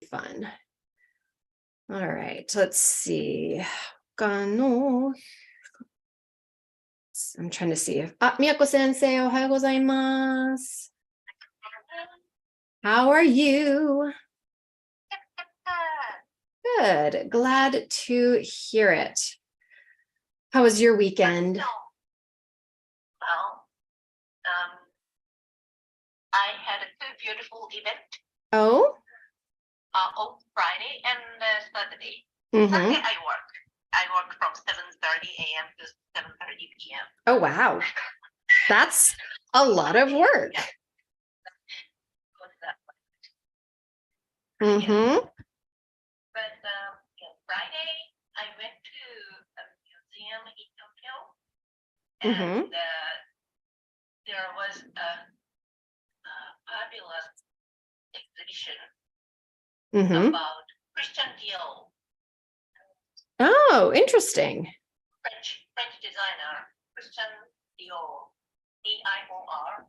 fun. All right, let's see. I'm trying to see if Miyako sensei, ohayou gozaimasu. How are you? Good. Glad to hear it. How was your weekend? Well, I had a beautiful event. Oh? On Friday and Saturday. Mm-hmm. Sunday I work. I work from 7:30 a.m. to 7:30 p.m. Oh, wow. That's a lot of work. Yeah. Mm-hmm. But Friday, I went to a museum in Tokyo, and there was a fabulous exhibition about Christian Dior. Oh, interesting. French designer, Christian Dior, D-I-O-R.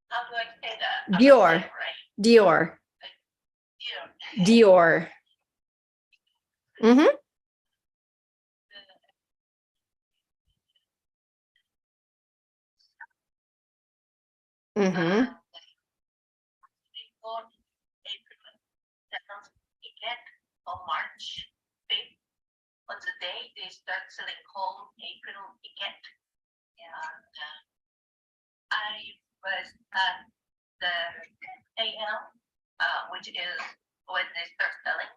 How do I say that? Dior. Right? Dior. Dior. Ticket on March 5th. On the day they start selling home April ticket. And I was at the AM, which is when they start selling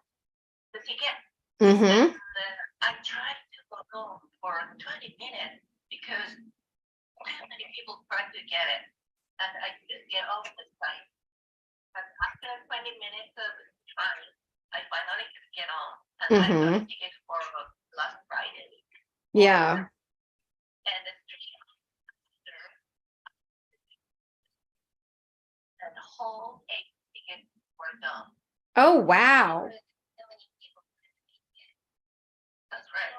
the ticket. And I tried to go home for 20 minutes because too many people tried to get it, and I couldn't get off the site. But after 20 minutes of trying, I finally could get on, and I got a ticket for last Friday. Yeah. And the 3 after, and the whole 8 tickets were gone. Oh, wow. That's right.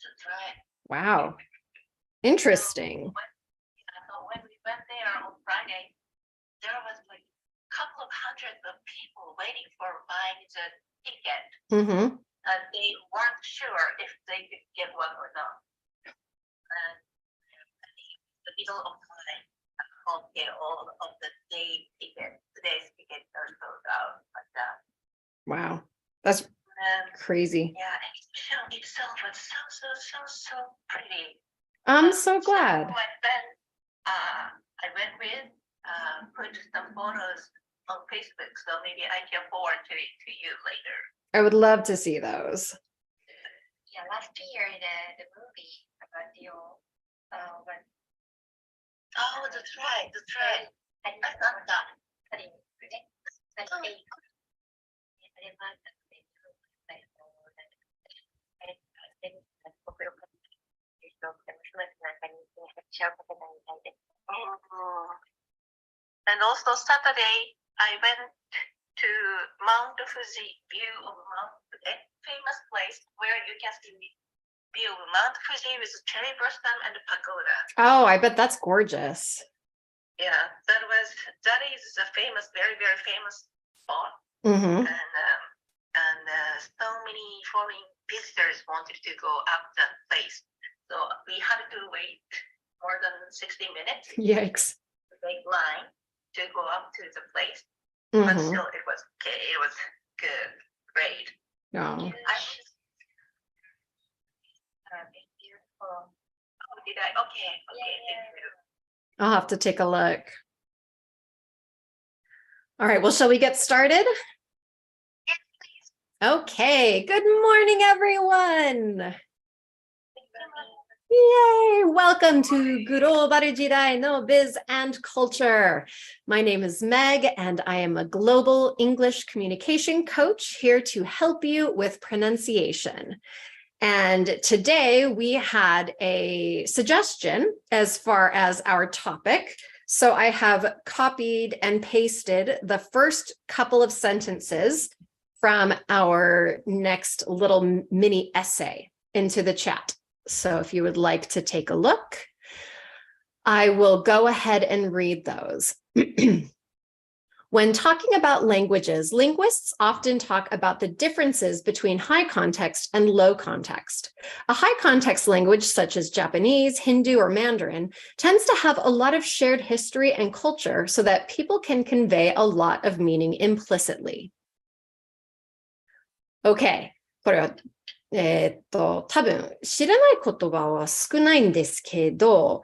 That's right. Wow. Interesting. So when we went there on Friday, there was like a couple of hundreds of people waiting for buying the ticket. And they weren't sure if they could get one or not. And the middle of time, okay, all of the today's tickets are sold out like that. Wow. That's crazy. Yeah, and the show itself was so pretty. I'm so glad. So my friend, I went with, put some photos on Facebook, so maybe I can forward to you later. I would love to see those. Yeah, last year the movie about Dior was. Oh, that's right. I thought that. And also Saturday, I went to Mount Fuji, view of Mount, a famous place where you can see view of Mount Fuji with cherry blossom and pagoda. Oh, I bet that's gorgeous. Yeah, that is a famous, very famous spot. And so many foreign visitors wanted to go up that place, so we had to wait more than 60 minutes. Yikes! Big line to go up to the place, but still it was okay. It was good, great. Oh. Oh, did I? Okay, thank you. I'll have to take a look. All right, well, shall we get started? Yes, please. Okay, good morning, everyone. Yay! Welcome to Guro Baru Jidai no Biz and Culture. My name is Meg, and I am a global English communication coach here to help you with pronunciation. And today we had a suggestion as far as our topic. So I have copied and pasted the first couple of sentences from our next little mini essay into the chat. So if you would like to take a look, I will go ahead and read those. When talking about languages, linguists often talk about the differences between high context and low context. A high context language such as Japanese, Hindu, or Mandarin tends to have a lot of shared history and culture so that people can convey a lot of meaning implicitly. Okay, これは多分知らない言葉は少ないんですけど、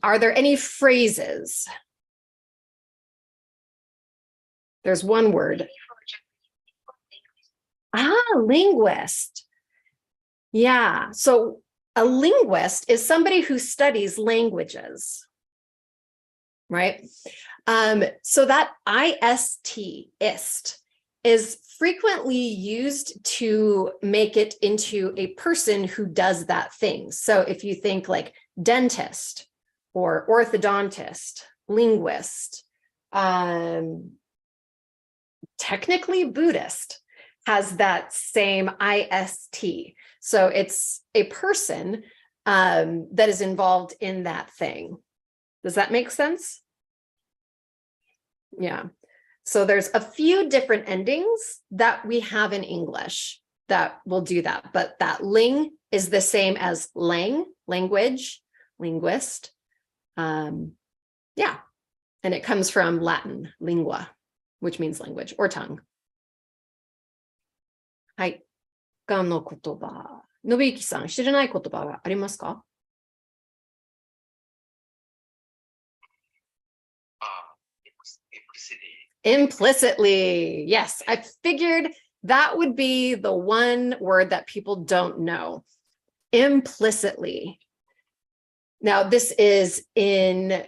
are there any phrases? There's one word. Linguist. Yeah, so a linguist is somebody who studies languages, right? So that ist, is frequently used to make it into a person who does that thing. So if you think like dentist or orthodontist, linguist, technically Buddhist has that same ist. So it's a person that is involved in that thing. Does that make sense? Yeah. So there's a few different endings that we have in English that will do that, but that ling is the same as lang, language, linguist. Yeah, and it comes from Latin, lingua, which means language or tongue. はい。他の言葉。信之さん、知らない言葉はありますか？ Implicitly. Yes, I figured that would be the one word that people don't know. Implicitly. Now, this is in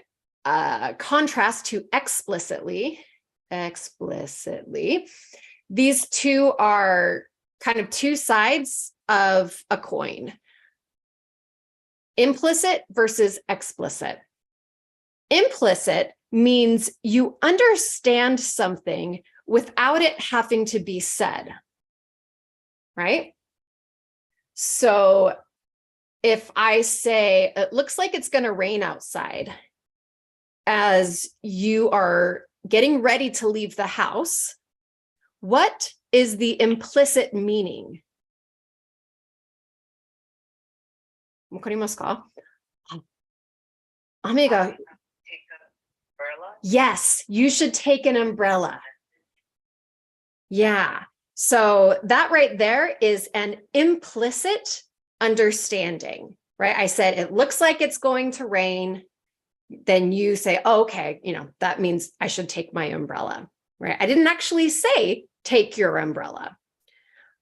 contrast to explicitly. Explicitly. These two are kind of two sides of a coin. Implicit versus explicit. Implicit means you understand something without it having to be said, right? So if I say, it looks like it's going to rain outside, as you are getting ready to leave the house, what is the implicit meaning? わかりますか？雨が Yes, you should take an umbrella. Yeah, so that right there is an implicit understanding, right? I said, it looks like it's going to rain. Then you say, oh, okay, that means I should take my umbrella, right? I didn't actually say, take your umbrella,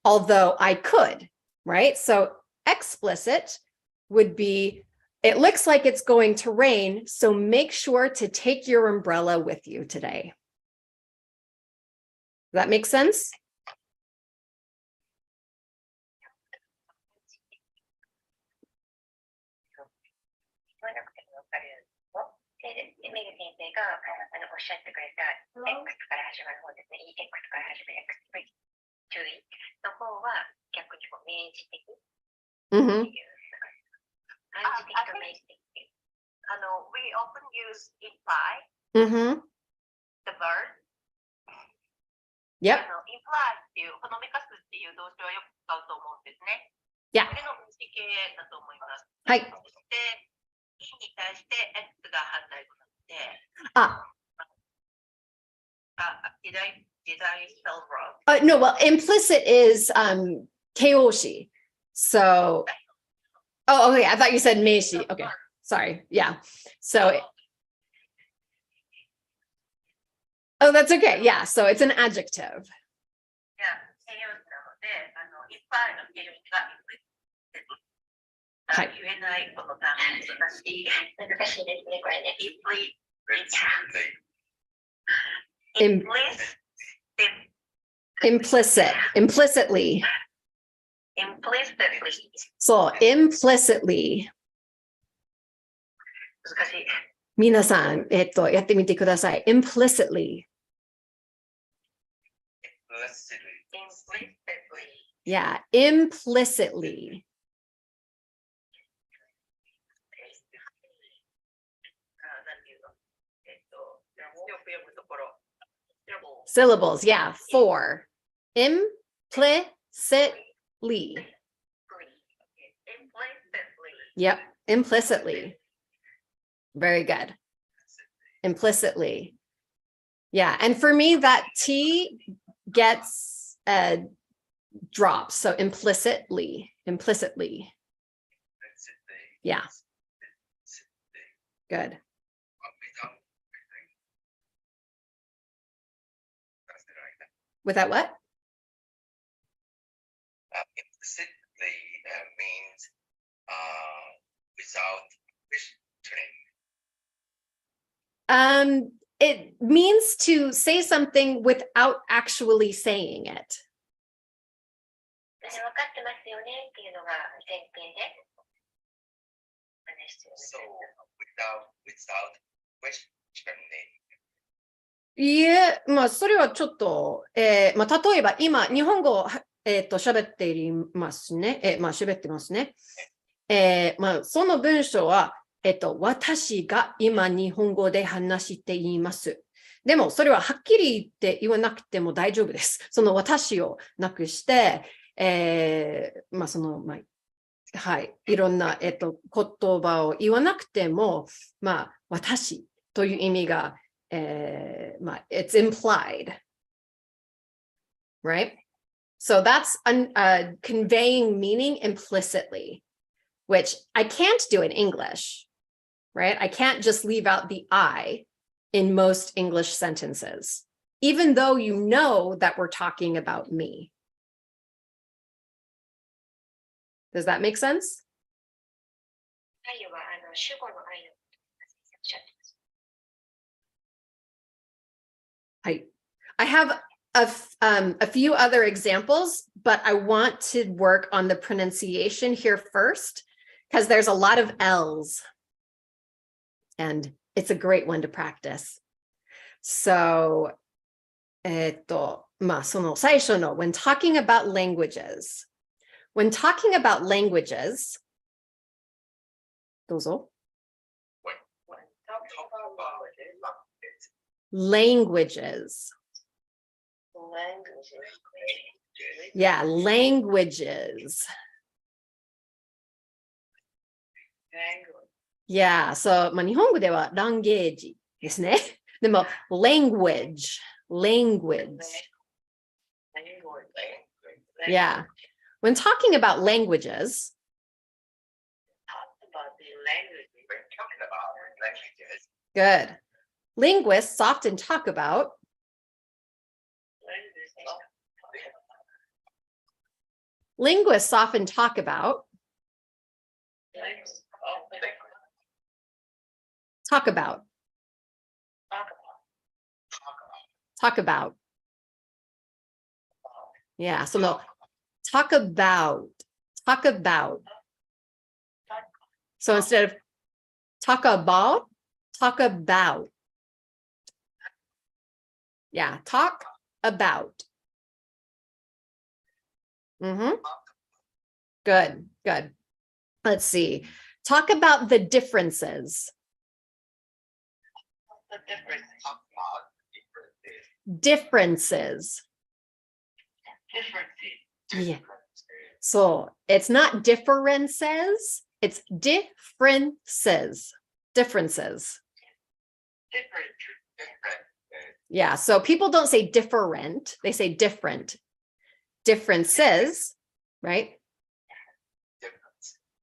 although I could, right? So explicit would be, it looks like it's going to rain, so make sure to take your umbrella with you today. Does that make sense? Mm-hmm. We often use imply, Mm-hmm. the verb. Yep. imply っていうほのめかすっていう動詞はよく使うと思うんですね。Yeah. これの分子形だと思います。はい。そして、in に対して x が反対語なので。Did I spell wrong? No, well, implicit is keoshi. So, oh, okay. I thought you said meishi. Okay, sorry. Yeah. So, oh, that's okay. Yeah. So it's an adjective. Yeah. 形容詞なので、imply の形容詞が implicit。はい。言えないことが難しいですね、これね。Implicitly. So implicitly. 難しい。皆さん、やってみてください。Implicitly. Yeah, implicitly. Syllables, yeah, 4. Implicitly. Implicitly. Yep, implicitly. Very good. Implicitly. Yeah, and for me, that T gets drops. So implicitly. Yeah. Good. Without what? Implicitly means without questioning. It means to say something without actually saying it. 分かってますよねっていうのが前提で話してる。So without questioning. いえ、まあ、それはちょっと、まあ、例えば今、日本語を、喋っていますね。まあ、喋ってますね。まあ、その文章は、私が今日本語で話しています。でも、それははっきり言って言わなくても大丈夫です。その私をなくして、まあ、まあ、はい、いろんな、言葉を言わなくても、まあ、私という意味が、まあ、it's implied, right? So that's conveying meaning implicitly, which I can't do in English, right? I can't just leave out the I in most English sentences, even though you know that we're talking about me. Does that make sense? 愛は主語の愛のおっしゃってます。I have a few other examples, but I want to work on the pronunciation here first, because there's a lot of L's, and it's a great one to practice. So, まあ、その最初の when talking about languages, どうぞ。Languages. Yeah, languages. Yeah, so まあ、日本語ではランゲージですね。でも language. Yeah. When talking about languages, good. Linguists often talk about talk about. Yeah, so no, talk about. So instead of talk about. Yeah, talk about. Good. Let's see. Talk about the differences. Differences. Yeah. So it's not differences, it's differences. Yeah, so people don't say different, they say different. Differences, right?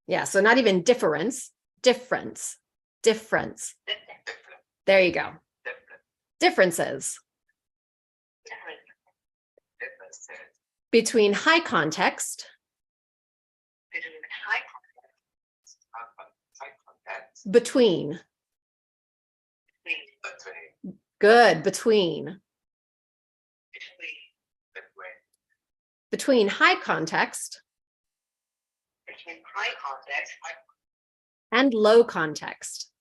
Yeah, so not even difference. There you go. Differences. Between high context. Between. Good, between. Between high context. And low context.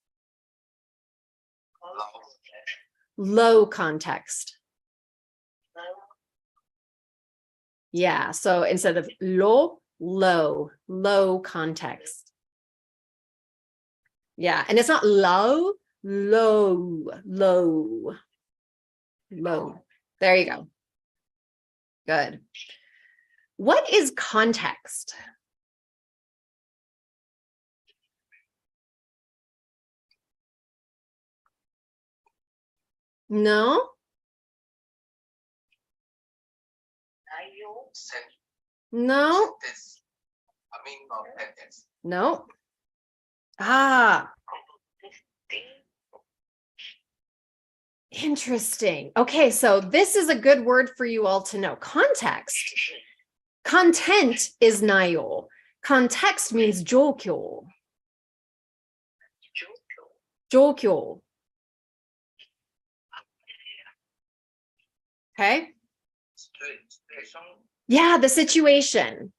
Low context. Yeah, so instead of low context. Yeah, and it's not low. There you go. Good. What is context? No? No? Sentence. I mean, of sentence. No? Ah, interesting. Okay, so this is a good word for you all to know. Context. Content is nayo. Context means jokyo. Jokyo. Okay? Yeah, the situation.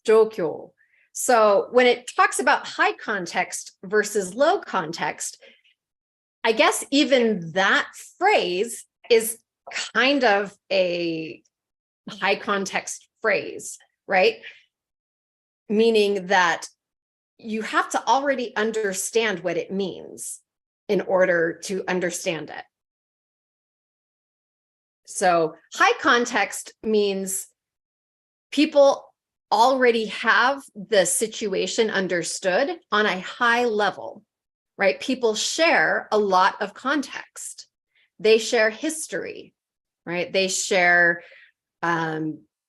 Jokyo. So when it talks about high context versus low context, I guess even that phrase is kind of a high context phrase, right? Meaning that you have to already understand what it means in order to understand it. So high context means people already have the situation understood on a high level, right? People share a lot of context. They share history, right? They share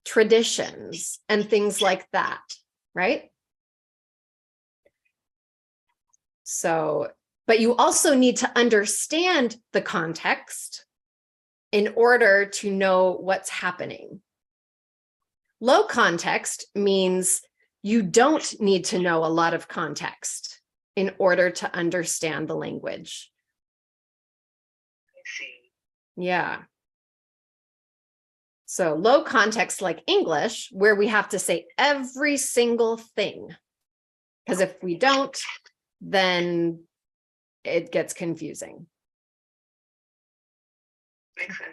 traditions and things like that, right? So, but you also need to understand the context in order to know what's happening. Low context means you don't need to know a lot of context in order to understand the language. I see. Yeah. So low context like English, where we have to say every single thing. Because if we don't, then it gets confusing. Makes sense.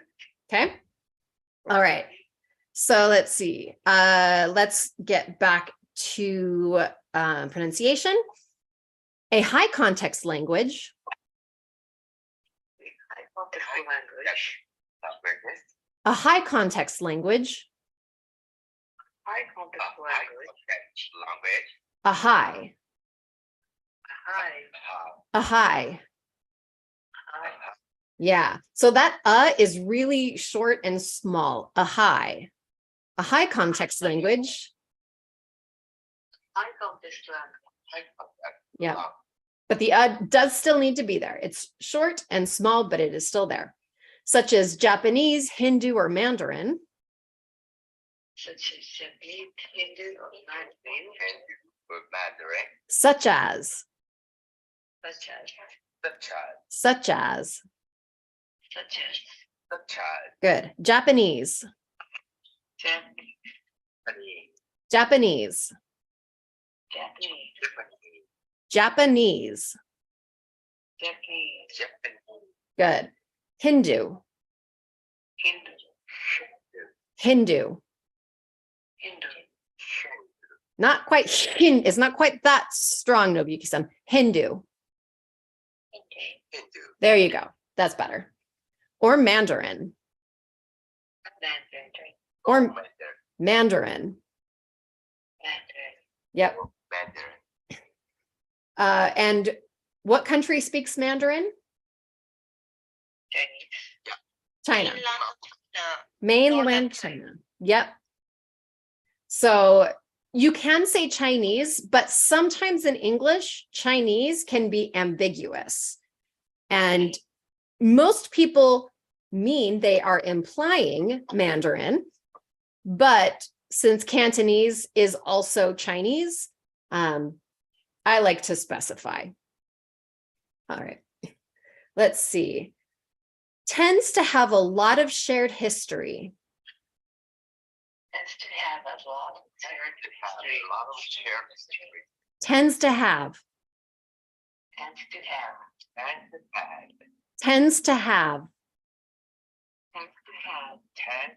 Okay. All right. So let's see. Let's get back to pronunciation. A high context language. I want the full language. A high context language. High context language. A high. High. A high. High. Yeah. So that is really short and small. A high. A high context language. High context language. Yeah. But the does still need to be there. It's short and small, but it is still there. Such as Japanese, Hindu, or Mandarin. Such as Japanese, Hindu, or Mandarin. Such as. Such as. Such as. Such as. Good. Japanese. Japanese. Japanese. Good. Hindu. Hindu. Not quite Hin, it's not quite that strong, Nobuyuki-san. Hindu. There you go. That's better. Or Mandarin. Or Mandarin. Yep. And what country speaks Mandarin? China. Mainland China. Yep. So you can say Chinese, but sometimes in English, Chinese can be ambiguous. And most people mean they are implying Mandarin, but since Cantonese is also Chinese, I like to specify. All right, let's see. Tends to have a lot of shared history. Tends to have a lot of shared history. Tends to have. Tends to have. Tends to have. Tends to have.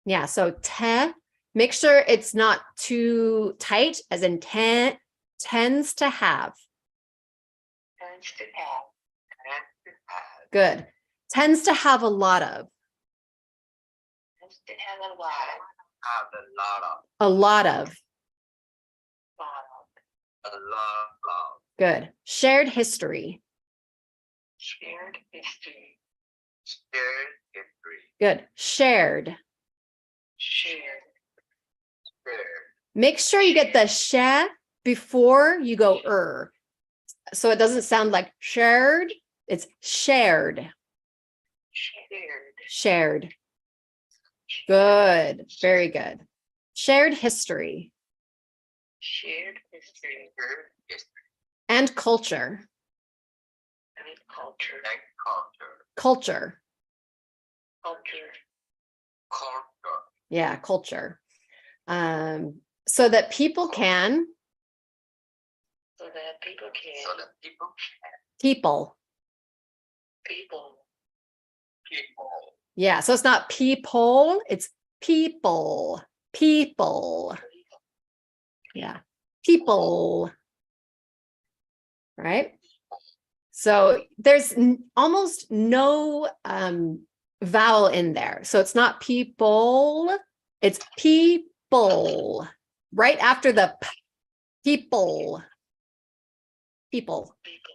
Yeah, so te, make sure it's not too tight, as in ten, tends to have. Tends to have. Good. tends to have a lot of. Have a lot. Have a lot of, A lot of. a lot of. Good. Shared history. Shared history. Shared history. Good. Shared. Shared. Shared. Make sure you get the sh before you go so it doesn't sound like shared. It's shared. Shared. Shared. Good. Very good. Shared history Shared history. Shared history. and culture. And culture. And culture. Culture. Culture. Culture. Yeah, culture. So that people can. So that people can. So that people People. People. people. Yeah, so it's not people, it's people. People. Yeah, people. Right? So there's almost no vowel in there. So it's not people, it's people. Right after the p, people. People. People.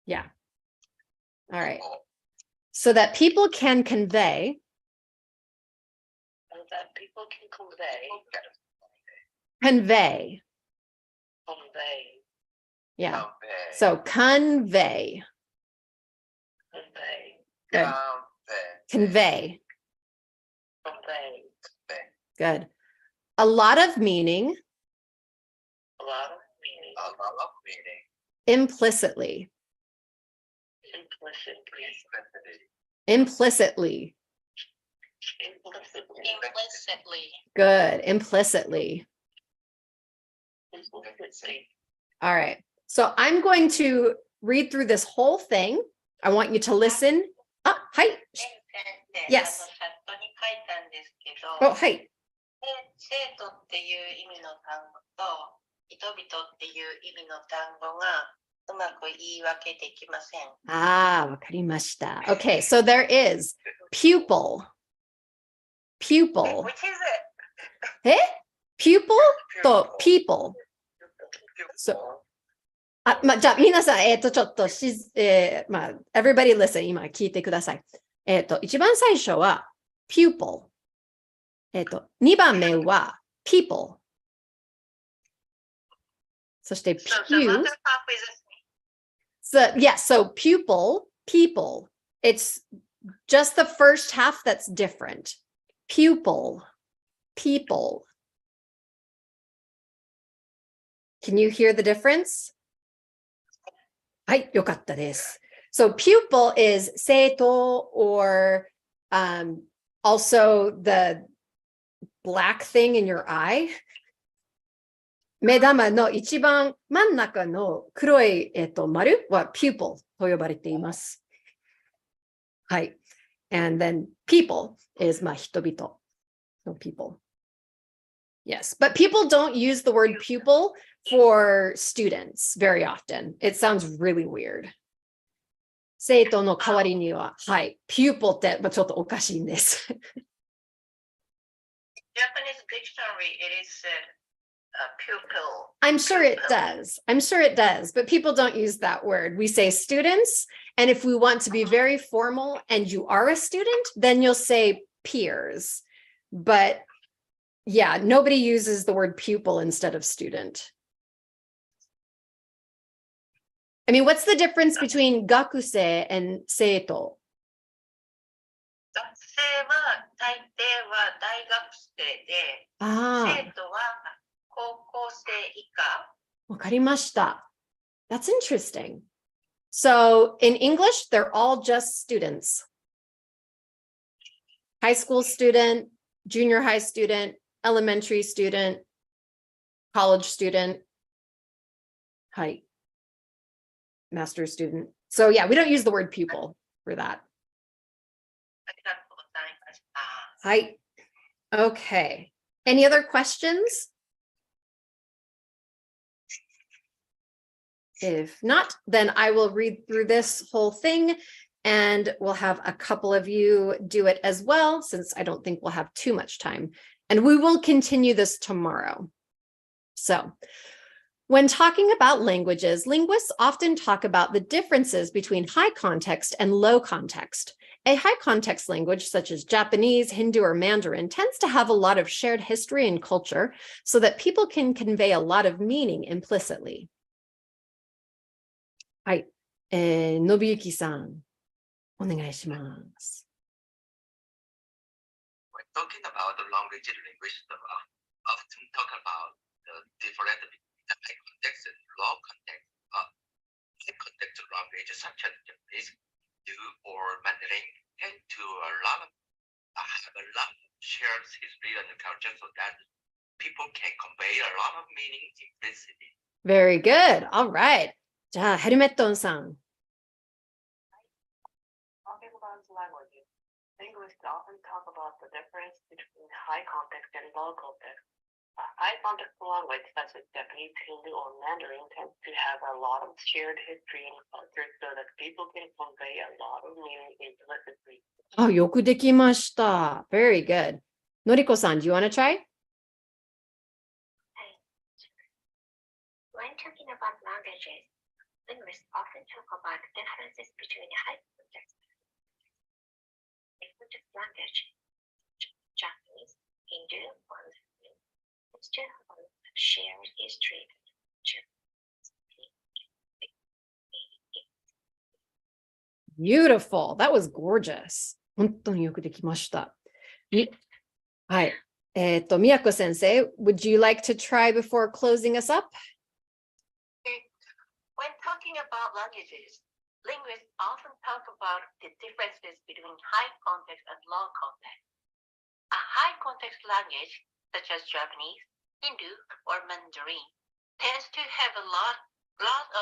Yeah. All right. People. So that people can convey. So that people can convey. Convey. Convey. Yeah. Convey. So convey. Convey. Good. Convey. Convey. Good. A lot of meaning. A lot of meaning. A lot of meaning. Implicitly. Implicitly. Implicitly. Implicitly. Implicitly. Good. Implicitly. Implicitly. All right. So I'm going to read through this whole thing. I want you to listen. Ah, hi. Yes. チャットに書いたんですけど、 Oh, hi. 生徒っていう意味の単語と人々っていう意味の単語がうまく言い分けできません。 Ah, わかりました. Okay, so there is pupil. Pupil. Which is it? え Pupil と people. So, じゃあ皆さん、ちょっとeverybody listen, 今聞いてください。一番最初は pupil。2番目は people。そして So the pew。 other half is So, yes, so pupil, people. It's just the first half that's different. Pupil, people. Can you hear the difference? はい、よかったです。So pupil is 生徒 or also the black thing in your eye. 目玉の一番真ん中の黒い、丸は pupil と呼ばれています。はい。And then people is 人々。No people. Yes, but people don't use the word pupil for students very often. It sounds really weird. 生徒の代わりには、はい、pupil ってちょっとおかしいんです。Japanese dictionary, it is said pupil. I'm sure it does. I'm sure it does, but people don't use that word. We say students, and if we want to be very formal and you are a student, then you'll say peers. But yeah, nobody uses the word pupil instead of student. I mean, what's the difference between gakusei and seito? 学生は大抵は大学生で、 Ah, 生徒は高校生以下。 わかりました. That's interesting. So in English, they're all just students. High school student, junior high student, elementary student, college student, hi, master's student. So yeah, we don't use the word pupil for that. ありがとうございました。 Hi. Okay. Any other questions? If not, then I will read through this whole thing And we'll have a couple of you do it as well, since I don't think we'll have too much time. And we will continue this tomorrow. So when talking about languages, linguists often talk about the differences between high context and low context. A high context language, such as Japanese, Hindu, or Mandarin, tends to have a lot of shared history and culture so that people can convey a lot of meaning implicitly. はい、信行さん、お願いします。When talking about the language, linguists often talk about the difference between the high context and low context. High context language such as Japanese, Hindu, or Mandarin tend to have a lot of shared history and culture so that people can convey a lot of meaning implicitly. Very good. All right. じゃあ、ヘルメットンさん。Talking about languages, linguists often talk about the difference between high context and low context. A high context language such as Japanese, Hindu, or Mandarin tends to have a lot of shared history and culture so that people can convey a lot of meaning implicitly. あ、よくできました。Very good. のりこさん、do you want to try? When talking about languages, linguists often talk about differences between high context and low context language. Japanese, Hindu, or Mandarin still have a shared history and culture. Beautiful. That was gorgeous. 本当によくできました。はい。宮子先生、would you like to try before closing us up? When talking about languages, linguists often talk about the differences between high context and low context. A high context language, such as Japanese, Hindu, or Mandarin, tends to have a lot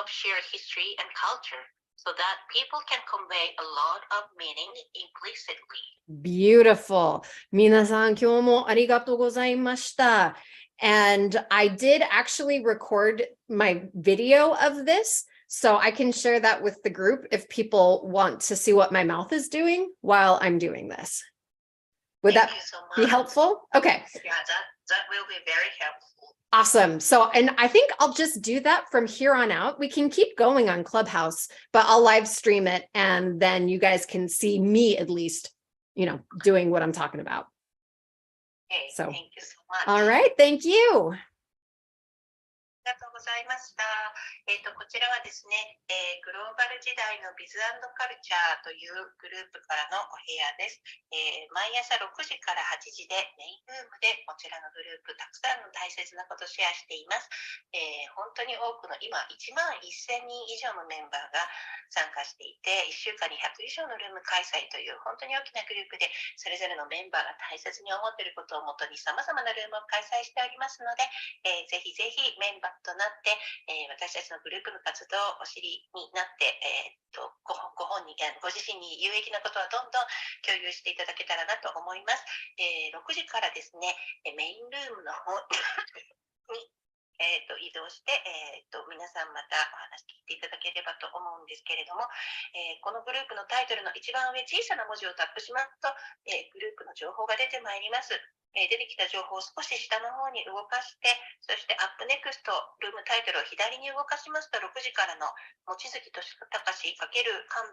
of shared history and culture, so that people can convey a lot of meaning implicitly. Beautiful. 皆さん、今日もありがとうございました。And I did actually record my video of this, so I can share that with the group if people want to see what my mouth is doing while I'm doing this. Would Thank that you so be much. helpful? Okay. Yeah, that will be very helpful. Awesome. So, and I think I'll just do that from here on out. We can keep going on Clubhouse, but I'll live stream it and then you guys can see me at least, doing what I'm talking about. Okay, So, thank you so much. All right. Thank you. ありがとうございました。こちらはですね、グローバル時代のビズ&カルチャーというグループからのお部屋です。毎朝6時から8時でメインルームでこちらのグループたくさんの大切なことをシェアしています。本当に多くの今1万1000人以上のメンバーが参加していて、1週間に100以上のルーム開催という本当に大きなグループで、それぞれのメンバーが大切に思っていることをもとに様々なルームを開催しておりますので、ぜひぜひメンバーとなって、私たちのグループの活動をお知りになって、ご自身に有益なことはどんどん共有していただけたらなと思います。6時からですね、メインルームの方に移動して、皆さんまたお話聞いていただければと思うんですけれども、このグループのタイトルの一番上小さな文字をタップしますと、グループの情報が出てまいります。出てきた情報を少し下の方に動かして、そしてアップネクストルームタイトルを左に動かしますと、6時からの望月俊孝氏×神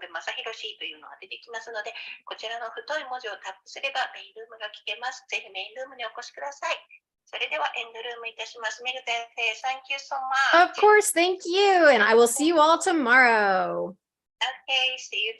戸正弘氏というのが出てきますので、こちらの太い文字をタップすればメインルームが聞けます。ぜひメインルームにお越しください。それではエンドルームいたします。メグ先生、Thank you so much. Of course. Thank you. And I will see you all tomorrow. Okay, see you tomorrow.